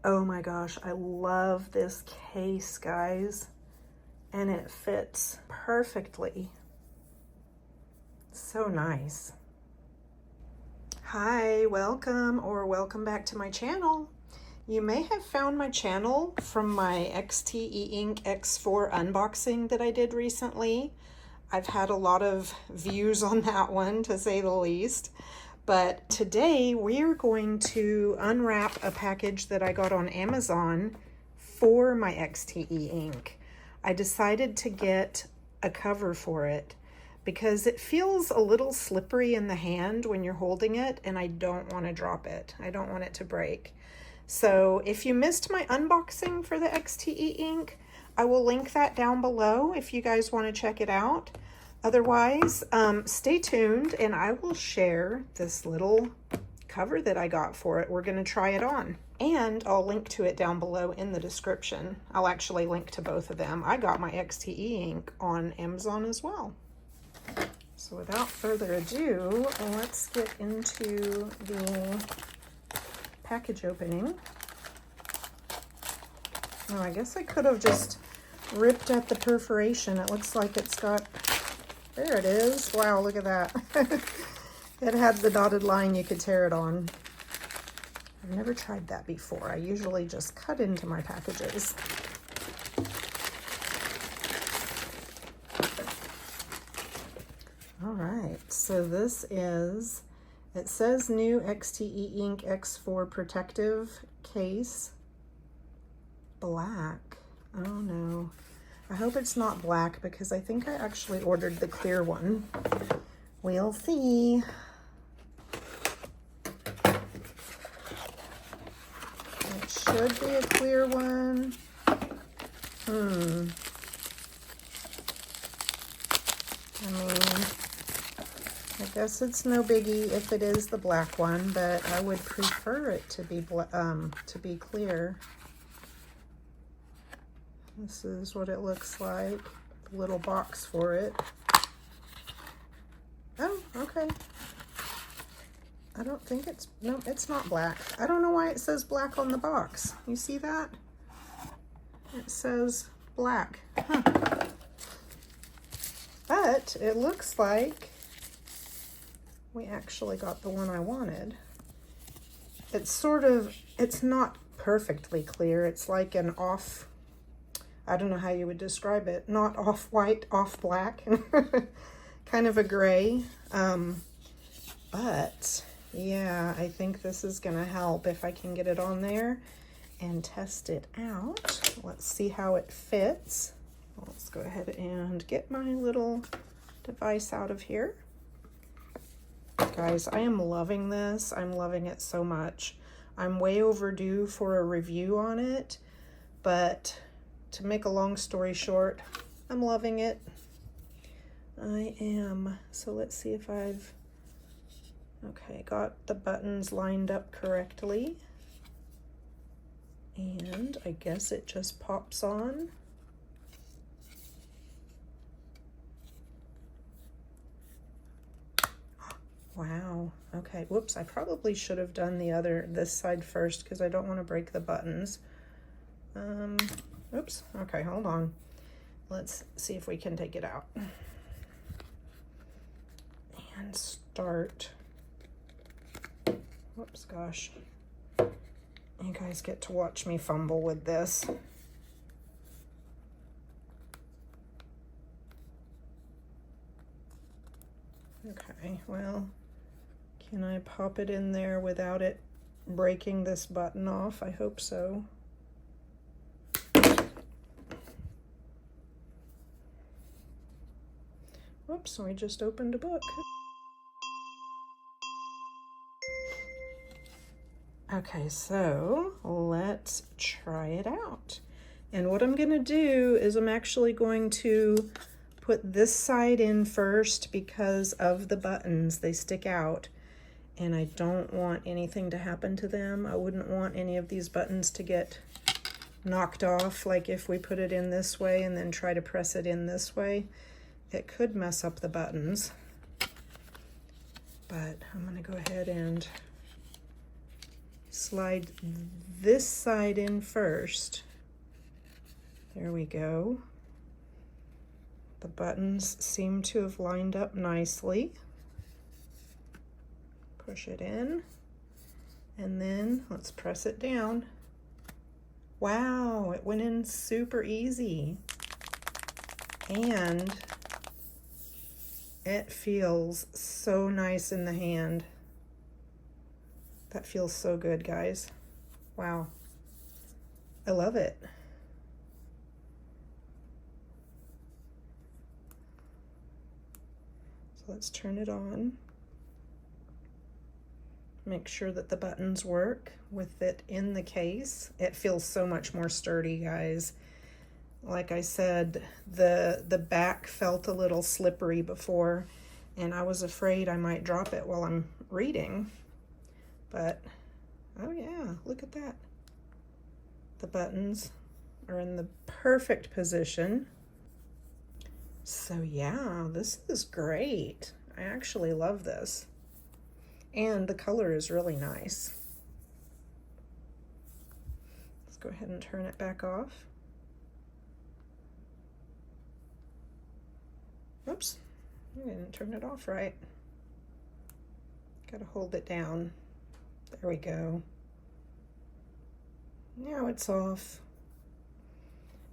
Oh my gosh, I love this case, guys. And it fits perfectly. So nice. Hi, welcome back to my channel. You may have found my channel from my XTEINK X4 unboxing that I did recently. I've had a lot of views on that one, to say the least. But today we're going to unwrap a package that I got on Amazon for my XTEINK. I decided to get a cover for it because it feels a little slippery in the hand when you're holding it, and I don't want to drop it. I don't want it to break. So if you missed my unboxing for the XTEINK, I will link that down below if you guys want to check it out. Otherwise, stay tuned and I will share this little cover that I got for it. We're going to try it on. And I'll link to it down below in the description. I'll actually link to both of them. I got my XTEINK on Amazon as well. So without further ado, let's get into the package opening. Oh, I guess I could have just ripped at the perforation. It looks like it's got, there it is. Wow, look at that. It had the dotted line you could tear it on. I've never tried that before. I usually just cut into my packages. All right, so this is, it says new XTEINK X4 protective case. Black. Oh no. I hope it's not black because I think I actually ordered the clear one. We'll see. It should be a clear one. I mean, I guess it's no biggie if it is the black one, but I would prefer it to be clear. This is what it looks like. The little box for it. Oh, okay. I don't think it's, no, it's not black. I don't know why it says black on the box. You see that? It says black. Huh. But it looks like we actually got the one I wanted. It's sort of, it's not perfectly clear. It's like an off, I don't know how you would describe it. Not off-white, off-black. Kind of a gray. But yeah, I think this is gonna help if I can get it on there and test it out. Let's see how it fits. Let's go ahead and get my little device out of here. Guys, I am loving this. I'm loving it so much. I'm way overdue for a review on it, but to make a long story short, I'm loving it. I am. So let's see if I've, okay, got the buttons lined up correctly. And I guess it just pops on. Wow. Okay. Whoops. I probably should have done this side first because I don't want to break the buttons. Oops. Okay. Hold on. Let's see if we can take it out. And start. Whoops. Gosh. You guys get to watch me fumble with this. Okay. Well, can I pop it in there without it breaking this button off? I hope so. Whoops, we just opened a book. Okay, so let's try it out. And what I'm gonna do is I'm actually going to put this side in first because of the buttons. They stick out and I don't want anything to happen to them. I wouldn't want any of these buttons to get knocked off. Like if we put it in this way and then try to press it in this way, it could mess up the buttons. But I'm gonna go ahead and slide this side in first. There we go. The buttons seem to have lined up nicely. Push it in, and then let's press it down. Wow, it went in super easy. And it feels so nice in the hand. That feels so good, guys. Wow. I love it. So let's turn it on. Make sure that the buttons work with it in the case. It feels so much more sturdy, guys. Like I said, the back felt a little slippery before, and I was afraid I might drop it while I'm reading. But, oh yeah, look at that. The buttons are in the perfect position. So yeah, this is great. I actually love this. And the color is really nice. Let's go ahead and turn it back off. Oops, I didn't turn it off right. Gotta hold it down. There we go. Now it's off.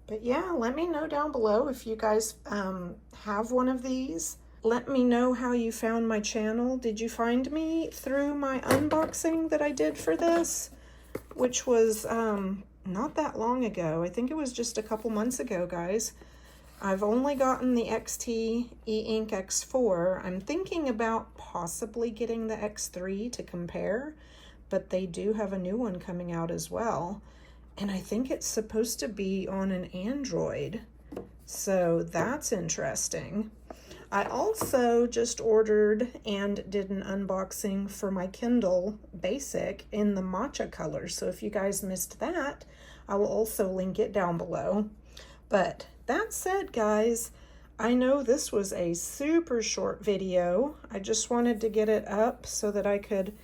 But yeah, let me know down below if you guys have one of these. Let me know how you found my channel. Did you find me through my unboxing that I did for this? Which was not that long ago. I think it was just a couple months ago, guys. I've only gotten the XTEINK X4. I'm thinking about possibly getting the X3 to compare, but they do have a new one coming out as well. And I think it's supposed to be on an Android. So that's interesting. I also just ordered and did an unboxing for my Kindle Basic in the Matcha color. So if you guys missed that, I will also link it down below. But that said, guys, I know this was a super short video. I just wanted to get it up so that I could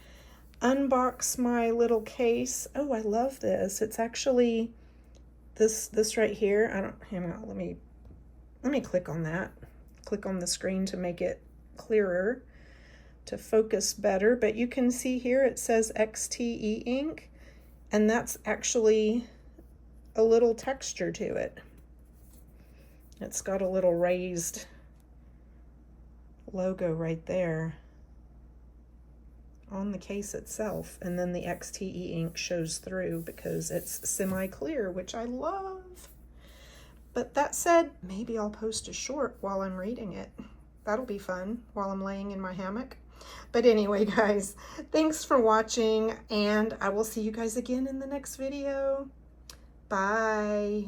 unbox my little case. Oh, I love this. It's actually this right here. Hang on, let me click on that. Click on the screen to make it clearer, to focus better. But you can see here it says XTEINK, and that's actually a little texture to it. It's got a little raised logo right there on the case itself, and then the XTEINK shows through because it's semi-clear, which I love. But that said, maybe I'll post a short while I'm reading it. That'll be fun while I'm laying in my hammock. But anyway, guys, thanks for watching, and I will see you guys again in the next video. Bye.